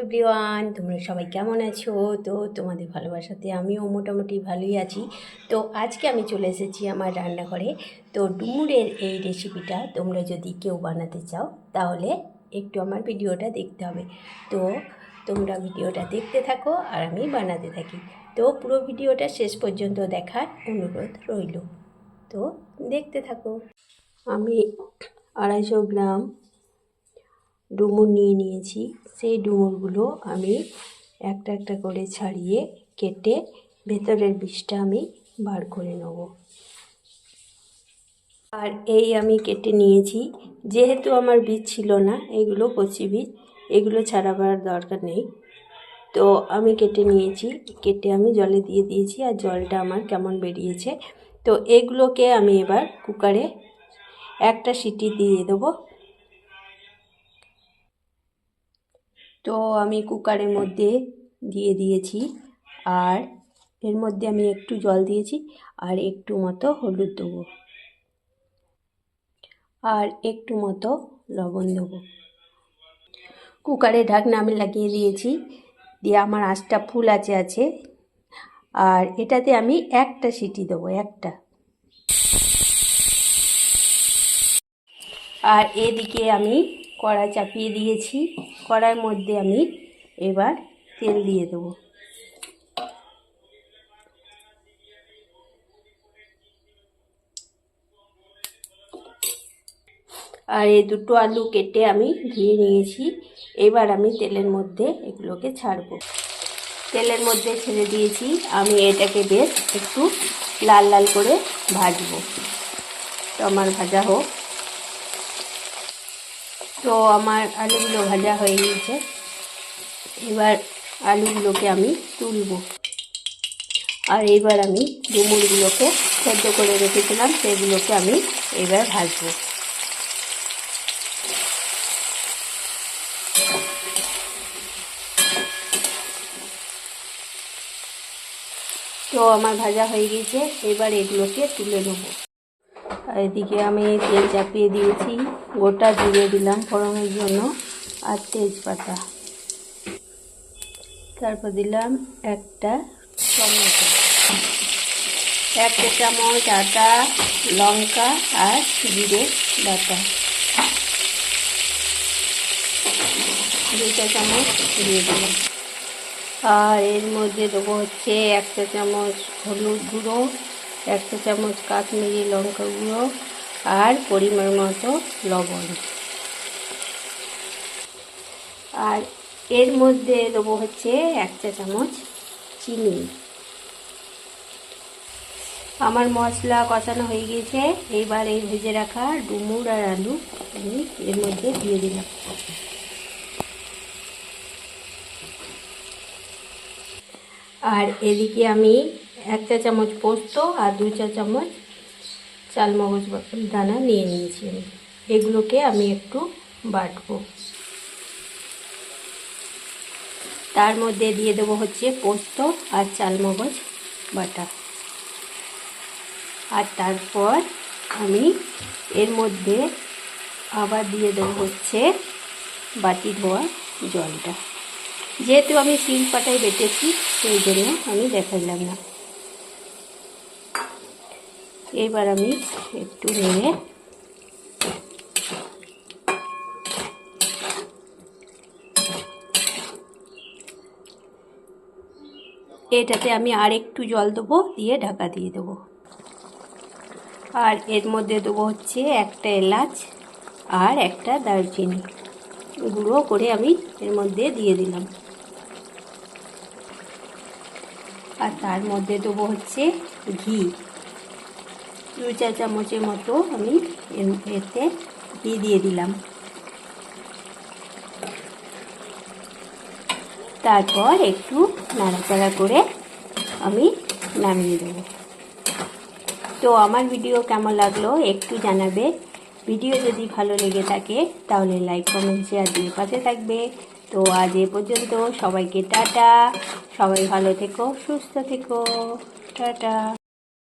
Everyone, তোমরা সবাই কেমন আছো? তো তোমাদের ভালোবাসাতে আমিও মোটামুটি ভালোই আছি। তো আজকে আমি চলে এসেছি আমার রান্নাঘরে। তো ডুমুরের এই রেসিপিটা তোমরা যদি কেউ বানাতে চাও তাহলে একটু আমার ভিডিওটা দেখতে হবে। তো তোমরা ভিডিওটা দেখতে থাকো আর আমি বানাতে থাকি। তো পুরো ভিডিওটা শেষ পর্যন্ত দেখার অনুরোধ রইল। তো দেখতে থাকো। আমি 250 গ্রাম ডুমুর নিয়ে নিয়েছি। সেই ডুমুরগুলো আমি একটা একটা করে ছাড়িয়ে কেটে ভেতরের বীজটা আমি বার করে নেব। আর এই আমি কেটে নিয়েছি, যেহেতু আমার বীজ ছিল না, এগুলো কচি বীজ, এগুলো ছাড়াবার দরকার নেই। তো আমি কেটে নিয়েছি, কেটে আমি জলে দিয়ে দিয়েছি আর জলটা আমার কেমন বেরিয়েছে। তো এগুলোকে আমি এবার কুকারে একটা সিটি দিয়ে দেবো। তো আমি কুকারের মধ্যে দিয়ে দিয়েছি, আর এর মধ্যে আমি একটু জল দিয়েছি আর একটু মতো হলুদ দেবো আর একটু মতো লবণ দেবো। কুকারের ঢাকনা আমি লাগিয়ে দিয়েছি, দিয়ে আমার আঁচটা ফুল আছে। আর এটাতে আমি একটা সিটি দেবো, একটা। আর এদিকে আমি কড়া চাপিয়ে দিয়েছি, কড়ার মধ্যে আমি এবার তেল দিয়ে দেবো। আর এই দুটো আলু কেটে আমি ধুয়ে নিয়েছি। এবার আমি তেলের মধ্যে এগুলোকে ছাড়বো। তেলের মধ্যে ছেড়ে দিয়েছি, আমি এটাকে বেশ একটু লাল লাল করে ভাজবো। তো আমার ভাজা হোক। তো আমার আলুগুলো ভাজা হয়ে গিয়েছে, এবার আলুগুলোকে আমি তুলবো। আর এইবার আমি ডুমুরগুলোকে সেদ্ধ করে রেখেছিলাম, সেগুলোকে আমি এবার ভাজবো। তো আমার ভাজা হয়ে গিয়েছে, এবার এগুলোকে তুলে নেবো। আর এদিকে আমি তেল চাপিয়ে দিয়েছি, গোটা জিরে দিলাম ফোড়নের জন্য আর তেজপাতা। তারপর দিলাম একটা টমেটো, 1 চামচ আদা, লঙ্কা আর জিরে বাটা, 2 চামচ দিয়ে দিলাম। আর এর মধ্যে দেবো হচ্ছে 1 চামচ হলুদ গুঁড়ো, 1 চামচ কাশ্মীরি লঙ্কা গুঁড়ো আর পরিমাণ মতো লবণ। আর এর মধ্যে দেবো হচ্ছে 1 চামচ চিনি। আমার মশলা কষানো হয়ে গিয়েছে, এইবার এই ভেজে রাখা ডুমুর আর আলু আমি এর মধ্যে দিয়ে দিলাম। আর এদিকে আমি 1 চামচ পোস্ত আর 2 চামচ চালমগজ দানা নিয়ে নিয়েছি। এগুলোকে আমি একটু বাটবো। তার মধ্যে দিয়ে দেবো হচ্ছে পোস্ত আর চালমগজ বাটা। আর তারপর আমি এর মধ্যে আবার দিয়ে দেবো হচ্ছে বাটি ধোয়া জলটা। যেহেতু আমি শিল পাটায় বেটেছি, সেই জন্য আমি দেখাইলাম না। এবার আমি একটু নেড়ে এটাতে আমি আর একটু জল দেবো, দিয়ে ঢাকা দিয়ে দেবো। আর এর মধ্যে দেবো হচ্ছে একটা এলাচ আর একটা দারচিনি গুঁড়ো করে আমি এর মধ্যে দিয়ে দিলাম। আর তার মধ্যে দেবো হচ্ছে ঘি, 2 চামচের মতো আমি এতে ঘি দিয়ে দিলাম। তারপর একটু নাড়াচাড়া করে আমি নামিয়ে দেবো। তো আমার ভিডিও কেমন লাগলো একটু জানাবে। ভিডিও যদি ভালো লেগে থাকে তাহলে লাইক, কমেন্ট, শেয়ার দিয়ে পাশে থাকবে। তো আজ এ পর্যন্ত, সবাইকে টাটা। সবাই ভালো থেকো, সুস্থ থেকো, টাটা।